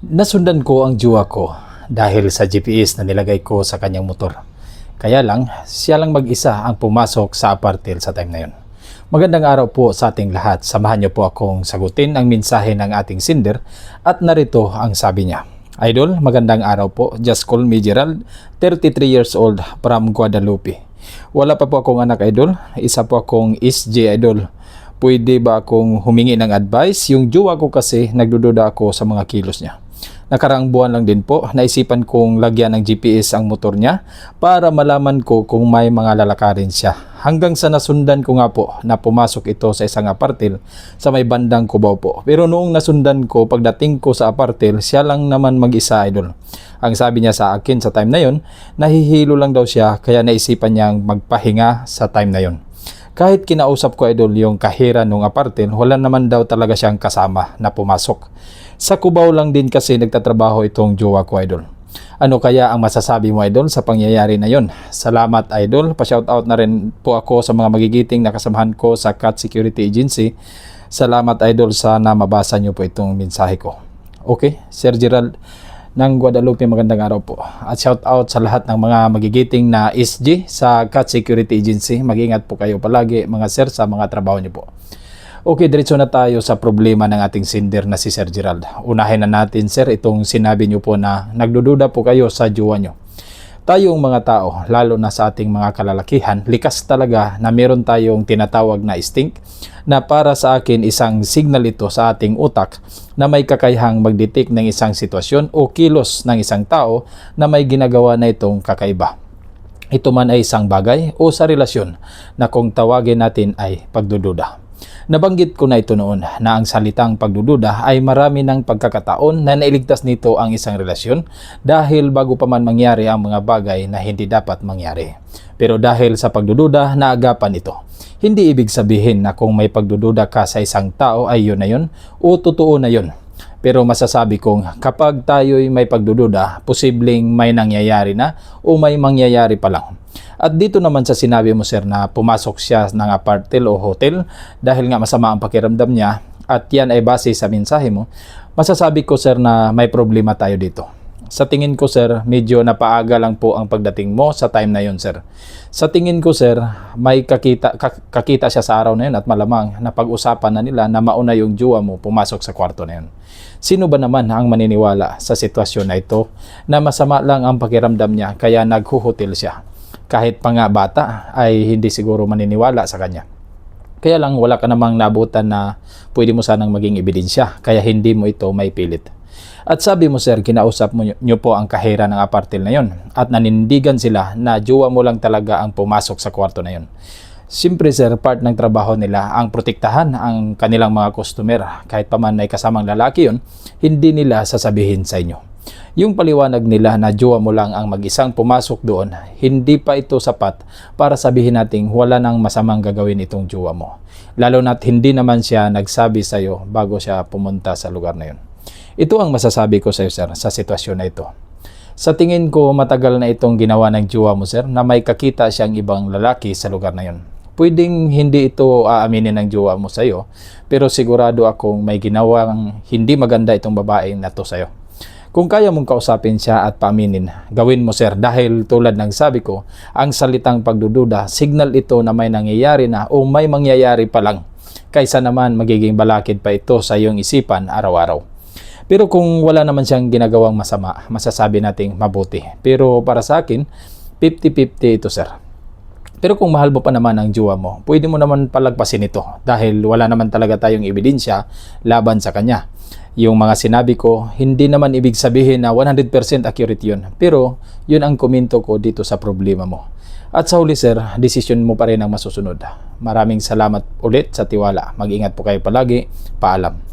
Nasundan ko ang jowa ko dahil sa GPS na nilagay ko sa kanyang motor. Kaya lang, siya lang mag-isa ang pumasok sa apartel sa time na yun. Magandang araw po sa ating lahat. Samahan niyo po akong sagutin ang mensahe ng ating sender at narito ang sabi niya. Idol, magandang araw po. Just call me Gerald, 33 years old from Guadalupe. Wala pa po akong anak, idol. Isa po akong SJ, idol. Pwede ba akong humingi ng advice? Yung jowa ko kasi nagdududa ako sa mga kilos niya. Nakaraang buwan lang din po, naisipan kong lagyan ng GPS ang motor niya para malaman ko kung may mga lalakarin siya. Hanggang sa nasundan ko nga po na pumasok ito sa isang apartel sa may bandang Cubao po. Pero noong nasundan ko, pagdating ko sa apartel, siya lang naman mag-isa, idol. Ang sabi niya sa akin sa time na yon, nahihilo lang daw siya kaya naisipan niyang magpahinga sa time na yon. Kahit kinausap ko, idol, yung kahira nung apartel, wala naman daw talaga siyang kasama na pumasok. Sa Cubao lang din kasi nagtatrabaho itong jowa ko, idol. Ano kaya ang masasabi mo, idol, sa pangyayari na yon? Salamat, idol. Pa-shoutout na rin po ako sa mga magigiting na kasamahan ko sa CAT Security Agency. Salamat, idol. Sana mabasa niyo po itong mensahe ko. Okay, Sir Gerald ng Guadalupe, magandang araw po. At shoutout sa lahat ng mga magigiting na SG sa CAT Security Agency. Mag-ingat po kayo palagi, mga sir, sa mga trabaho niyo po. Okay, diretso na tayo sa problema ng ating sender na si Sir Gerald. Unahin na natin, sir, itong sinabi niyo po na nagdududa po kayo sa jowa niyo. Tayong mga tao, lalo na sa ating mga kalalakihan, likas talaga na meron tayong tinatawag na instinct na para sa akin isang signal ito sa ating utak na may kakayahang mag-detect ng isang sitwasyon o kilos ng isang tao na may ginagawa na itong kakaiba. Ito man ay isang bagay o sa relasyon na kung tawagin natin ay pagdududa. Nabanggit ko na ito noon na ang salitang pagdududa ay marami ng pagkakataon na nailigtas nito ang isang relasyon dahil bago pa man mangyari ang mga bagay na hindi dapat mangyari. Pero dahil sa pagdududa, naagapan ito. Hindi ibig sabihin na kung may pagdududa ka sa isang tao ay yun na yun o totoo na yun. Pero masasabi kong kapag tayo'y may pagdududa, posibleng may nangyayari na o may mangyayari pa lang. At dito naman sa sinabi mo, sir, na pumasok siya ng apartel o hotel dahil nga masama ang pakiramdam niya at yan ay base sa mensahe mo, masasabi ko, sir, na may problema tayo dito. Sa tingin ko, sir, medyo napaaga lang po ang pagdating mo sa time na yon, sir. Sa tingin ko, sir, may kakita siya sa araw na yun at malamang na pag-usapan na nila na mauna yung jowa mo pumasok sa kwarto na yun. Sino ba naman ang maniniwala sa sitwasyon na ito na masama lang ang pakiramdam niya kaya naghuhotel siya? Kahit pa nga bata ay hindi siguro maniniwala sa kanya. Kaya lang wala ka namang nabutan na pwede mo sanang maging ebidensya kaya hindi mo ito may pilit. At sabi mo, sir, kinausap mo nyo po ang kahira ng apartel na yon at nanindigan sila na jowa mo lang talaga ang pumasok sa kwarto na yon. Siyempre, sir, part ng trabaho nila ang protektahan ang kanilang mga customer. Kahit pa man ay kasamang lalaki yon, hindi nila sasabihin sa inyo. Yung paliwanag nila na jowa mo lang ang mag-isang pumasok doon, hindi pa ito sapat para sabihin nating wala nang masamang gagawin itong jowa mo. Lalo na't hindi naman siya nagsabi sa iyo bago siya pumunta sa lugar na yun. Ito ang masasabi ko sa iyo, sir, sa sitwasyon na ito. Sa tingin ko, matagal na itong ginawa ng jowa mo, sir, na may kakita siyang ibang lalaki sa lugar na yun. Pwedeng hindi ito aaminin ng jowa mo sa iyo, pero sigurado akong may ginawang hindi maganda itong babaeng na to sa iyo. Kung kaya mong kausapin siya at paaminin, gawin mo, sir, dahil tulad ng sabi ko, ang salitang pagdududa, signal ito na may nangyayari na o may mangyayari pa lang, kaysa naman magiging balakid pa ito sa iyong isipan araw-araw. Pero kung wala naman siyang ginagawang masama, masasabi nating mabuti. Pero para sa akin, 50-50 ito, sir. Pero kung mahal mo pa naman ang jowa mo, pwede mo naman palagpasin ito dahil wala naman talaga tayong ebidensya laban sa kanya. Yung mga sinabi ko, hindi naman ibig sabihin na 100% accurate yun. Pero yun ang komento ko dito sa problema mo. At sa huli, sir, desisyon mo pa rin ang masusunod. Maraming salamat ulit sa tiwala. Mag-ingat po kayo palagi. Paalam.